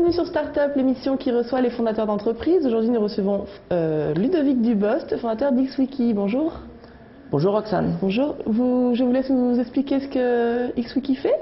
Bienvenue sur Startup, l'émission qui reçoit les fondateurs d'entreprises. Aujourd'hui, nous recevons Ludovic Dubost, fondateur d'XWiki. Bonjour. Bonjour Roxane. Bonjour. Je vous laisse nous expliquer ce que XWiki fait.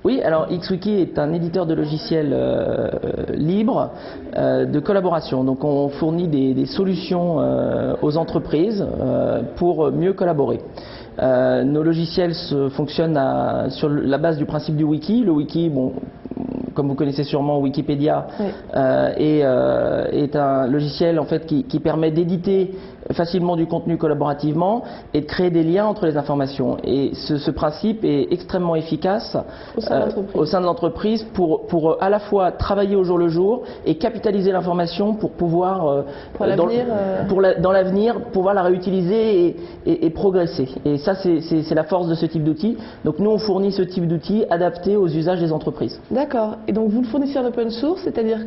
Oui, alors XWiki est un éditeur de logiciels libre de collaboration. Donc on fournit des solutions aux entreprises pour mieux collaborer. Nos logiciels fonctionnent sur la base du principe du wiki. Le wiki, bon, comme vous connaissez sûrement Wikipédia, oui. Est un logiciel en fait qui permet d'éditer facilement du contenu collaborativement et de créer des liens entre les informations. Et ce principe est extrêmement efficace au sein de l'entreprise pour à la fois travailler au jour le jour et capitaliser l'information pour pouvoir dans l'avenir pouvoir la réutiliser et progresser. Et ça c'est la force de ce type d'outil. Donc nous on fournit ce type d'outils adaptés aux usages des entreprises. D'accord. Et donc vous le fournissez en open source, c'est-à-dire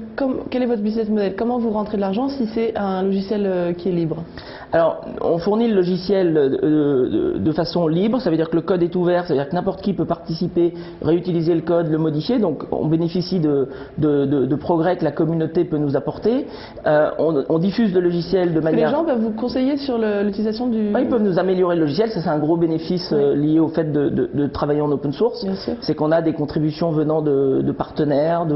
quel est votre business model? Comment vous rentrez de l'argent si c'est un logiciel qui est libre? Alors, on fournit le logiciel de façon libre, ça veut dire que le code est ouvert, ça veut dire que n'importe qui peut participer, réutiliser le code, le modifier, donc on bénéficie de progrès que la communauté peut nous apporter. On diffuse le logiciel de manière... Les gens peuvent vous conseiller sur l'utilisation du... Ils peuvent nous améliorer le logiciel, ça c'est un gros bénéfice lié au fait de travailler en open source. C'est qu'on a des contributions venant de partenaires,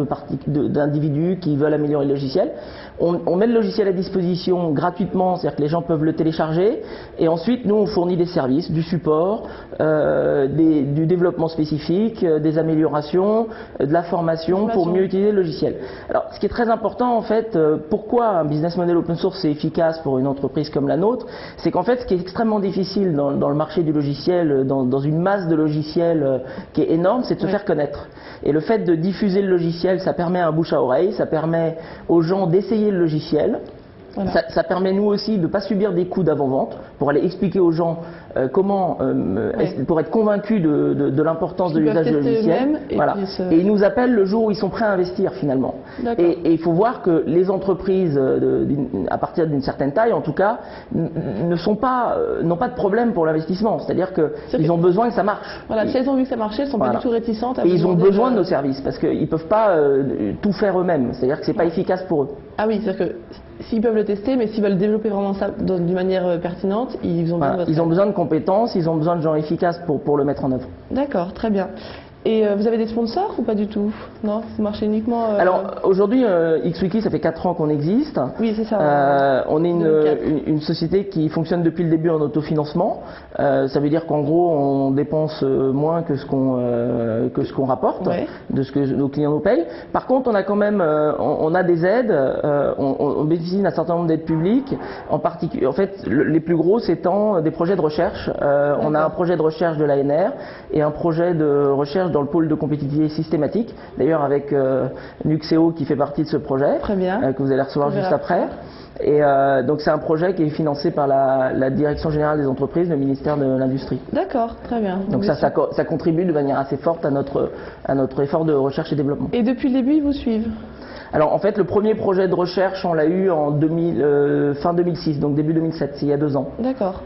d'individus qui veulent améliorer le logiciel. On met le logiciel à disposition gratuitement, c'est-à-dire que les gens peuvent le télécharger, et ensuite nous on fournit des services, du support, du développement spécifique, des améliorations, de la formation pour mieux utiliser le logiciel. Alors ce qui est très important en fait, pourquoi un business model open source est efficace pour une entreprise comme la nôtre, c'est qu'en fait ce qui est extrêmement difficile dans le marché du logiciel, dans une masse de logiciels qui est énorme, c'est de se faire connaître. Et le fait de diffuser le logiciel, ça permet un bouche à oreille, ça permet aux gens d'essayer le logiciel. Voilà. Ça permet nous aussi de ne pas subir des coûts d'avant-vente pour aller expliquer aux gens comment, pour être convaincus de l'importance de l'usage du logiciel. Voilà. Et ils nous appellent le jour où ils sont prêts à investir finalement. Et il faut voir que les entreprises à partir d'une certaine taille en tout cas n'ont pas de problème pour l'investissement. C'est-à-dire qu'ils ont besoin que ça marche. Voilà, si elles ont vu que ça marchait, elles ne sont pas du tout réticentes à... Et ils ont besoin de nos services parce qu'ils ne peuvent pas tout faire eux-mêmes. C'est-à-dire que ce n'est pas efficace pour eux. Ah oui, c'est-à-dire que s'ils peuvent le tester, mais s'ils veulent développer vraiment ça d'une manière pertinente, ils ont besoin de votre aide. Ils ont besoin de compétences, ils ont besoin de gens efficaces pour le mettre en œuvre. D'accord, très bien. Et vous avez des sponsors ou pas du tout? Non, vous marchez uniquement... Alors aujourd'hui, XWiki, ça fait 4 ans qu'on existe. Oui, c'est ça. On est une société qui fonctionne depuis le début en autofinancement. Ça veut dire qu'en gros, on dépense moins que ce qu'on rapporte, de ce que nos clients nous payent. Par contre, on a quand même on a des aides, on bénéficie d'un certain nombre d'aides publiques. En particulier, en fait, les plus gros étant des projets de recherche. On a un projet de recherche de l'ANR et un projet de recherche dans le pôle de compétitivité systématique, d'ailleurs avec Nuxeo qui fait partie de ce projet, que vous allez recevoir juste après. Et donc c'est un projet qui est financé par la Direction Générale des Entreprises, le ministère de l'Industrie. D'accord, très bien. Donc ça contribue de manière assez forte à notre effort de recherche et développement. Et depuis le début, ils vous suivent? Alors en fait, le premier projet de recherche, on l'a eu en fin 2006, donc début 2007, c'est il y a 2 ans. D'accord.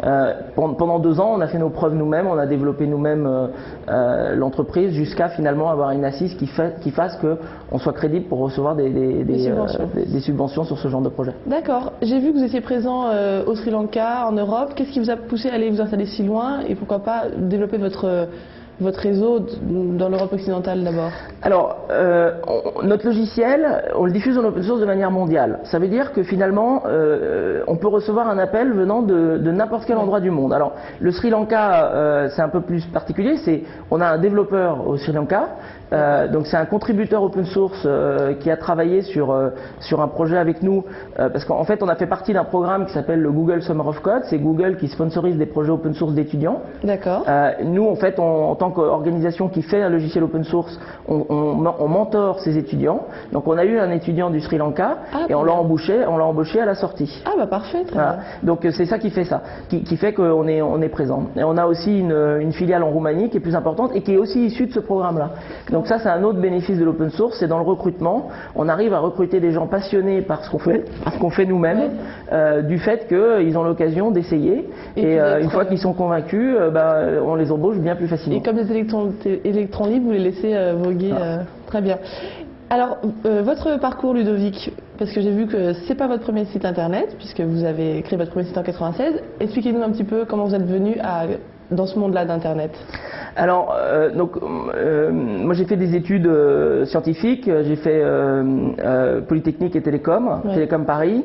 Pendant 2 ans, on a fait nos preuves nous-mêmes, on a développé nous-mêmes l'entreprise jusqu'à finalement avoir une assise qui fasse qu'on soit crédible pour recevoir des subventions sur ce genre de projet. D'accord. J'ai vu que vous étiez présent au Sri Lanka, en Europe. Qu'est-ce qui vous a poussé à aller vous installer si loin et pourquoi pas développer votre réseau dans l'Europe occidentale d'abord? Alors, notre logiciel, on le diffuse en open source de manière mondiale. Ça veut dire que finalement, on peut recevoir un appel venant de n'importe quel endroit du monde. Alors, le Sri Lanka, c'est un peu plus particulier. On a un développeur au Sri Lanka. Donc c'est un contributeur open source qui a travaillé sur un projet avec nous parce qu'en fait on a fait partie d'un programme qui s'appelle le Google Summer of Code. C'est Google qui sponsorise des projets open source d'étudiants. D'accord. Nous en fait en tant qu'organisation qui fait un logiciel open source, on mentore ces étudiants. Donc on a eu un étudiant du Sri Lanka et on l'a embauché à la sortie. Ah bah parfait, très bien. Donc c'est ça qui fait ça, qui fait qu'on est présent. Et on a aussi une filiale en Roumanie qui est plus importante et qui est aussi issue de ce programme-là. Donc ça c'est un autre bénéfice de l'open source, c'est dans le recrutement. On arrive à recruter des gens passionnés par ce qu'on fait nous-mêmes, du fait qu'ils ont l'occasion d'essayer. Et une fois qu'ils sont convaincus, on les embauche bien plus facilement. Et comme les électrons libres, vous les laissez voguer très bien. Alors, votre parcours, Ludovic, parce que j'ai vu que c'est pas votre premier site internet, puisque vous avez créé votre premier site en 96. Expliquez-nous un petit peu comment vous êtes venu dans ce monde-là d'Internet. Alors, moi j'ai fait des études scientifiques, j'ai fait Polytechnique et Télécom, ouais. Télécom Paris.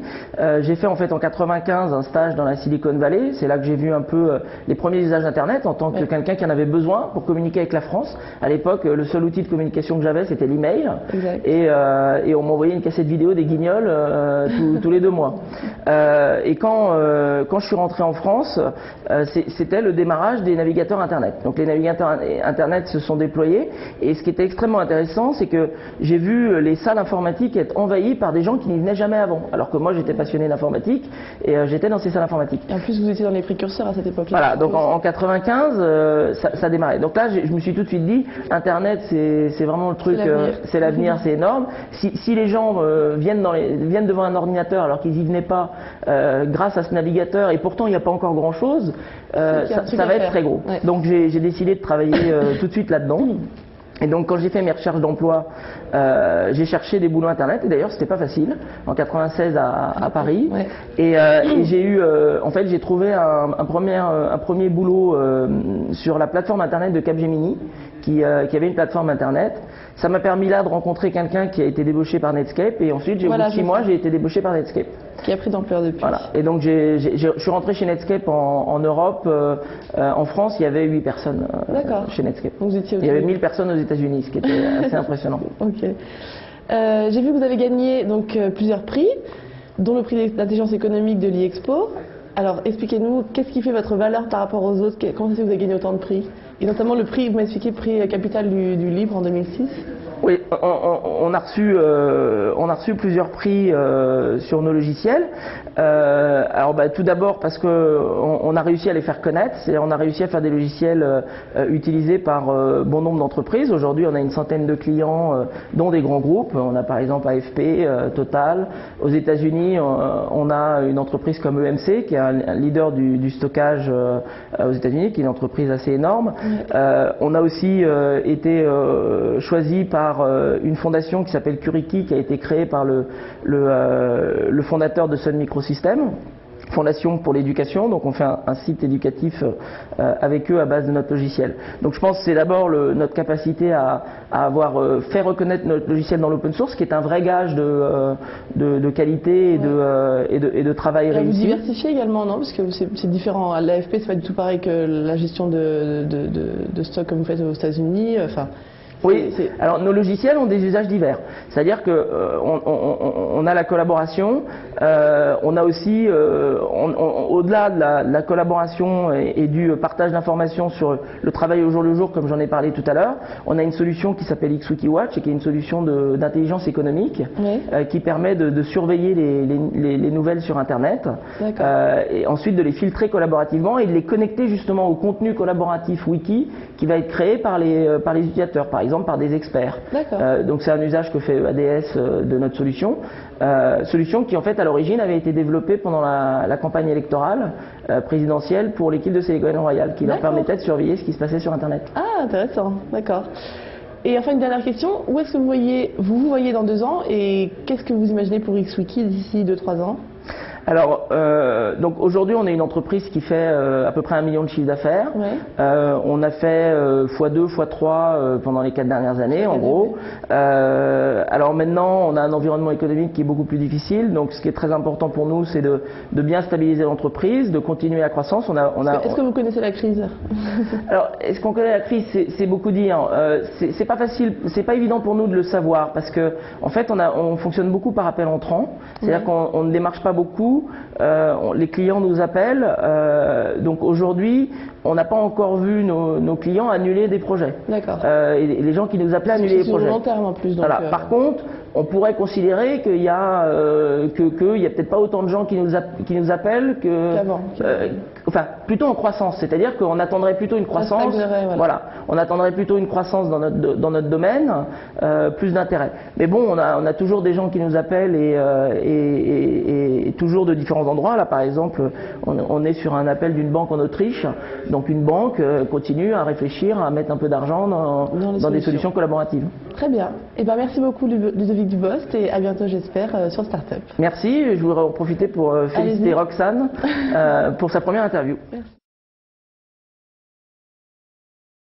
J'ai fait en fait en 95 un stage dans la Silicon Valley. C'est là que j'ai vu un peu les premiers usages d'Internet en tant que quelqu'un qui en avait besoin pour communiquer avec la France. À l'époque, le seul outil de communication que j'avais, c'était l'email. Et on m'envoyait une cassette vidéo des Guignols tous les 2 mois. Et quand je suis rentré en France, c'était le démarrage des navigateurs Internet. Donc les navigateurs Internet se sont déployés, et ce qui était extrêmement intéressant, c'est que j'ai vu les salles informatiques être envahies par des gens qui n'y venaient jamais avant, alors que moi j'étais passionné d'informatique et j'étais dans ces salles informatiques. Et en plus vous étiez dans les précurseurs à cette époque-là. Voilà, donc en 95 ça démarrait. Donc là je me suis tout de suite dit, Internet c'est vraiment le truc, c'est l'avenir, c'est énorme. Si les gens viennent devant un ordinateur alors qu'ils n'y venaient pas grâce à ce navigateur, et pourtant il n'y a pas encore grand chose, ça va être très gros. Ouais. Donc j'ai décidé de travailler tout de suite là-dedans. Et donc quand j'ai fait mes recherches d'emploi, j'ai cherché des boulots internet, et d'ailleurs c'était pas facile, en 96 à Paris. Ouais. Et j'ai eu, en fait j'ai trouvé un premier boulot sur la plateforme internet de Capgemini, qui avait une plateforme internet. Ça m'a permis là de rencontrer quelqu'un qui a été débauché par Netscape, et ensuite, au bout de 6 mois, j'ai été débauché par Netscape. Qui a pris d'ampleur depuis. Voilà. Et donc je suis rentré chez Netscape en Europe. En France, il y avait 8 personnes chez Netscape. Donc, vous étiez il y avait 1000 personnes aux États-Unis, ce qui était assez impressionnant. Ok. J'ai vu que vous avez gagné donc plusieurs prix, dont le prix d'intelligence économique de l'IExpo. Alors expliquez-nous, qu'est-ce qui fait votre valeur par rapport aux autres? Comment ça se fait que vous avez gagné autant de prix? Et notamment le prix, vous m'avez expliqué, prix Capital du Livre en 2006. Oui, on a reçu plusieurs prix sur nos logiciels. Alors tout d'abord parce que on a réussi à les faire connaître, on a réussi à faire des logiciels utilisés par bon nombre d'entreprises. Aujourd'hui, on a une centaine de clients, dont des grands groupes. On a par exemple AFP, Total. Aux États-Unis, on a une entreprise comme EMC, qui est un leader du stockage aux États-Unis, qui est une entreprise assez énorme. On a aussi été choisi par une fondation qui s'appelle Curiki, qui a été créée par le fondateur de Sun Microsystems, fondation pour l'éducation. Donc on fait un site éducatif avec eux à base de notre logiciel. Donc je pense que c'est d'abord notre capacité à avoir fait reconnaître notre logiciel dans l'open source, qui est un vrai gage de qualité et de travail réussi. Vous diversifiez également, non? Parce que c'est différent. À l'AFP, c'est pas du tout pareil que la gestion de stock comme vous faites aux États-Unis. Oui, alors nos logiciels ont des usages divers. C'est-à-dire que on a la collaboration, on a aussi, au-delà de la collaboration et du partage d'informations sur le travail au jour le jour, comme j'en ai parlé tout à l'heure, on a une solution qui s'appelle XWikiWatch, et qui est une solution d'intelligence économique, qui permet de surveiller les nouvelles sur Internet, et ensuite de les filtrer collaborativement et de les connecter justement au contenu collaboratif wiki qui va être créé par les utilisateurs, par exemple par des experts. Donc c'est un usage que fait ADS de notre solution, solution qui en fait à l'origine avait été développée pendant la campagne électorale présidentielle pour l'équipe de Ségolène Royal, qui leur permettait de surveiller ce qui se passait sur Internet. Ah, intéressant, d'accord. Et enfin une dernière question, où est-ce que vous voyez dans 2 ans, et qu'est-ce que vous imaginez pour XWiki d'ici 2-3 ans? Alors, donc aujourd'hui, on est une entreprise qui fait à peu près 1 million de chiffre d'affaires. On a fait x2, x3 pendant les 4 dernières années, en gros. Alors maintenant, on a un environnement économique qui est beaucoup plus difficile. Donc, ce qui est très important pour nous, c'est de bien stabiliser l'entreprise, de continuer la croissance. Est-ce que vous connaissez la crise? Alors, est-ce qu'on connaît la crise? C'est beaucoup dire. C'est pas facile, c'est pas évident pour nous de le savoir, parce que en fait, on fonctionne beaucoup par appel entrant. C'est-à-dire qu'on ne démarche pas beaucoup. Les clients nous appellent, donc aujourd'hui on n'a pas encore vu nos clients annuler des projets. D'accord. Et les gens qui nous appelaient annuler des projets. Sur le long terme en plus. Donc voilà. Par contre, on pourrait considérer qu'il y a peut-être pas autant de gens qui nous appellent enfin plutôt en croissance, c'est-à-dire qu'on attendrait plutôt une croissance. Voilà, on attendrait plutôt une croissance dans notre domaine, plus d'intérêt. Mais bon, on a toujours des gens qui nous appellent et toujours de différents endroits. Là, par exemple, on est sur un appel d'une banque en Autriche, donc une banque continue à réfléchir à mettre un peu d'argent dans des solutions collaboratives. Très bien. Eh ben, merci beaucoup Ludovic Dubost et à bientôt j'espère sur Startup. Merci, je voudrais en profiter pour féliciter Roxane pour sa première interview. Merci.